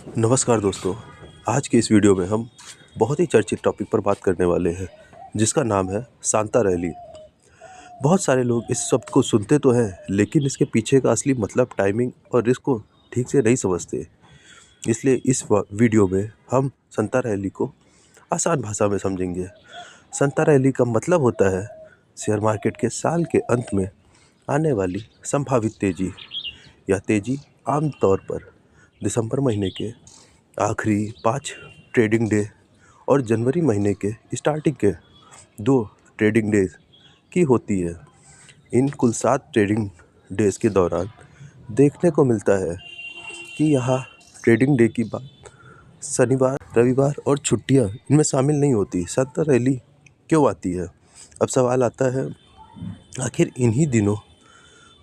नमस्कार दोस्तों। आज की इस वीडियो में हम बहुत ही चर्चित टॉपिक पर बात करने वाले हैं, जिसका नाम है सांता रैली। बहुत सारे लोग इस शब्द को सुनते तो हैं, लेकिन इसके पीछे का असली मतलब, टाइमिंग और रिस्क को ठीक से नहीं समझते। इसलिए इस वीडियो में हम सांता रैली को आसान भाषा में समझेंगे। सांता रैली का मतलब होता है शेयर मार्केट के साल के अंत में आने वाली संभावित तेजी। यह तेजी आमतौर पर दिसंबर महीने के आखिरी 5 ट्रेडिंग डे और जनवरी महीने के स्टार्टिंग के 2 ट्रेडिंग डेज की होती है। इन कुल 7 ट्रेडिंग डेज के दौरान देखने को मिलता है कि यहाँ ट्रेडिंग डे की बात शनिवार, रविवार और छुट्टियाँ इनमें शामिल नहीं होती। सांता रैली क्यों आती है? अब सवाल आता है, आखिर इन्हीं दिनों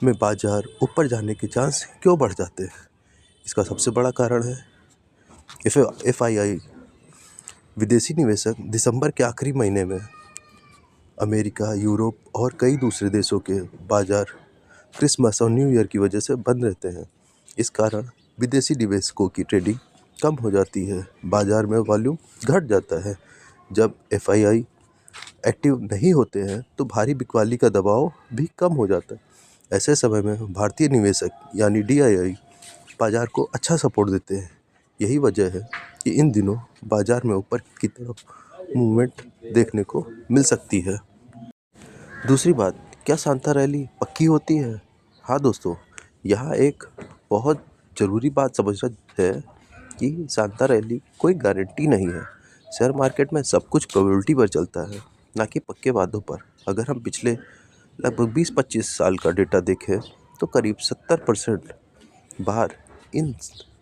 में बाजार ऊपर जाने के चांस क्यों बढ़ जाते हैं? इसका सबसे बड़ा कारण है एफआईआई। विदेशी निवेशक दिसंबर के आखिरी महीने में अमेरिका, यूरोप और कई दूसरे देशों के बाजार क्रिसमस और न्यू ईयर की वजह से बंद रहते हैं। इस कारण विदेशी निवेशकों की ट्रेडिंग कम हो जाती है, बाजार में वॉल्यूम घट जाता है। जब एफआईआई एक्टिव नहीं होते हैं तो भारी बिकवाली का दबाव भी कम हो जाता है। ऐसे समय में भारतीय निवेशक यानी डीआईआई बाजार को अच्छा सपोर्ट देते हैं। यही वजह है कि इन दिनों बाजार में ऊपर की तरफ मूवमेंट देखने को मिल सकती है। दूसरी बात, क्या सांता रैली पक्की होती है? हाँ दोस्तों, यहाँ एक बहुत ज़रूरी बात समझना है कि सांता रैली कोई गारंटी नहीं है। शेयर मार्केट में सब कुछ प्रोबेबिलिटी पर चलता है, ना कि पक्के वादों पर। अगर हम पिछले लगभग 20-25 साल का डेटा देखें तो करीब 70% बार इन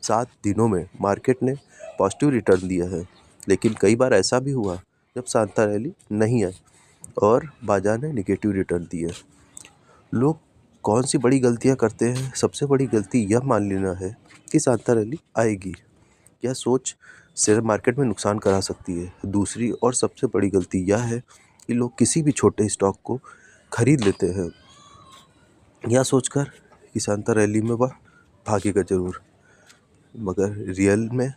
7 दिनों में मार्केट ने पॉजिटिव रिटर्न दिया है। लेकिन कई बार ऐसा भी हुआ जब सांता रैली नहीं आई और बाजार ने नेगेटिव रिटर्न दिए। लोग कौन सी बड़ी गलतियां करते हैं? सबसे बड़ी गलती यह मान लेना है कि सांता रैली आएगी। यह सोच शेयर मार्केट में नुकसान करा सकती है। दूसरी और सबसे बड़ी गलती यह है कि लोग किसी भी छोटे स्टॉक को खरीद लेते हैं, यह सोचकर कि सांता रैली में वह भागेगा जरूर। मगर रियल में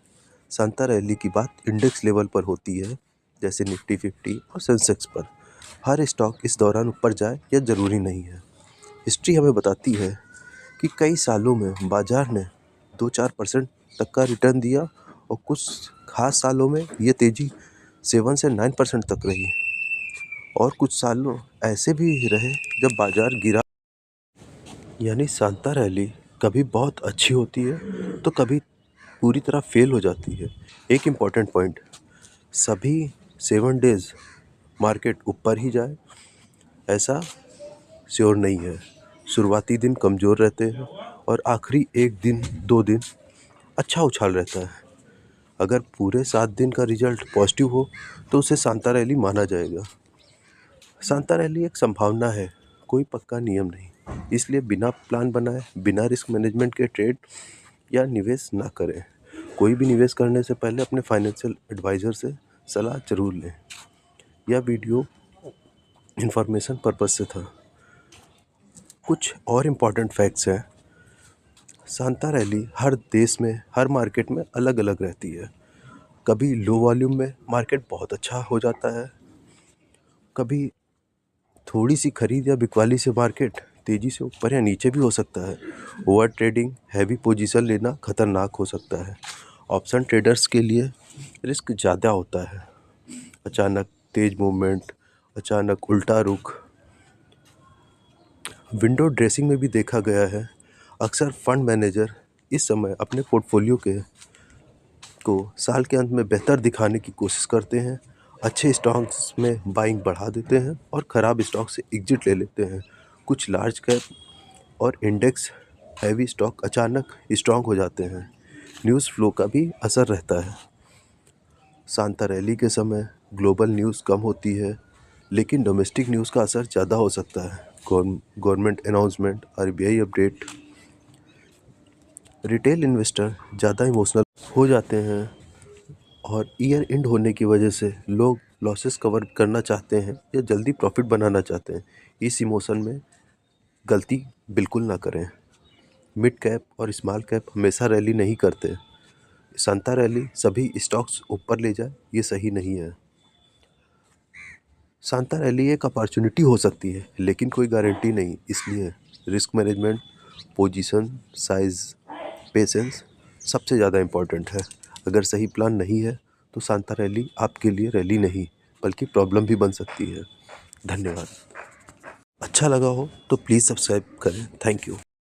सांता रैली की बात इंडेक्स लेवल पर होती है, जैसे निफ्टी 50 और सेंसेक्स पर। हर स्टॉक इस दौरान ऊपर जाए यह ज़रूरी नहीं है। हिस्ट्री हमें बताती है कि कई सालों में बाजार ने 2-4% तक का रिटर्न दिया और कुछ खास सालों में ये तेज़ी 7 से 9% तक रही और कुछ सालों ऐसे भी रहे जब बाजार गिरा। यानी सांता रैली कभी बहुत अच्छी होती है तो कभी पूरी तरह फेल हो जाती है। एक इम्पॉर्टेंट पॉइंट, सभी 7 डेज मार्केट ऊपर ही जाए ऐसा श्योर नहीं है। शुरुआती दिन कमज़ोर रहते हैं और आखिरी 1 दिन 2 दिन अच्छा उछाल रहता है। अगर पूरे 7 दिन का रिजल्ट पॉजिटिव हो तो उसे सांता रैली माना जाएगा। सांता रैली एक संभावना है, कोई पक्का नियम नहीं। इसलिए बिना प्लान बनाए, बिना रिस्क मैनेजमेंट के ट्रेड या निवेश ना करें। कोई भी निवेश करने से पहले अपने फाइनेंशियल एडवाइज़र से सलाह ज़रूर लें। यह वीडियो इन्फॉर्मेशन पर्पस से था। कुछ और इम्पॉर्टेंट फैक्ट्स हैं। सांता रैली हर देश में, हर मार्केट में अलग अलग रहती है। कभी लो वॉल्यूम में मार्केट बहुत अच्छा हो जाता है, कभी थोड़ी सी खरीद या बिकवाली से मार्केट तेज़ी से ऊपर या नीचे भी हो सकता है। ओवर ट्रेडिंग, हैवी पोजीशन लेना खतरनाक हो सकता है। ऑप्शन ट्रेडर्स के लिए रिस्क ज़्यादा होता है। अचानक तेज मूवमेंट, अचानक उल्टा रुख विंडो ड्रेसिंग में भी देखा गया है। अक्सर फंड मैनेजर इस समय अपने पोर्टफोलियो को साल के अंत में बेहतर दिखाने की कोशिश करते हैं। अच्छे स्टॉक्स में बाइंग बढ़ा देते हैं और ख़राब स्टॉक से एग्जिट ले लेते हैं। कुछ लार्ज कैप और इंडेक्स हैवी स्टॉक अचानक स्ट्रॉन्ग हो जाते हैं। न्यूज़ फ्लो का भी असर रहता है। सांता रैली के समय ग्लोबल न्यूज़ कम होती है, लेकिन डोमेस्टिक न्यूज़ का असर ज़्यादा हो सकता है। Government announcement, RBI update. Retail investor ज़्यादा इमोशनल हो जाते हैं और ईयर एंड होने की वजह से लोग लॉसेस कवर करना चाहते हैं या जल्दी प्रॉफिट बनाना चाहते हैं। इस इमोशन में गलती बिल्कुल ना करें। मिड कैप और स्मॉल कैप हमेशा रैली नहीं करते। सांता रैली सभी स्टॉक्स ऊपर ले जाए, ये सही नहीं है। सांता रैली एक अपॉर्चुनिटी हो सकती है, लेकिन कोई गारंटी नहीं। इसलिए risk management, position size, patience सबसे ज़्यादा इम्पोर्टेंट है। अगर सही प्लान नहीं है तो सांता रैली आपके लिए रैली नहीं बल्कि प्रॉब्लम भी बन सकती है। धन्यवाद। अच्छा लगा हो तो प्लीज़ सब्सक्राइब करें। Thank you.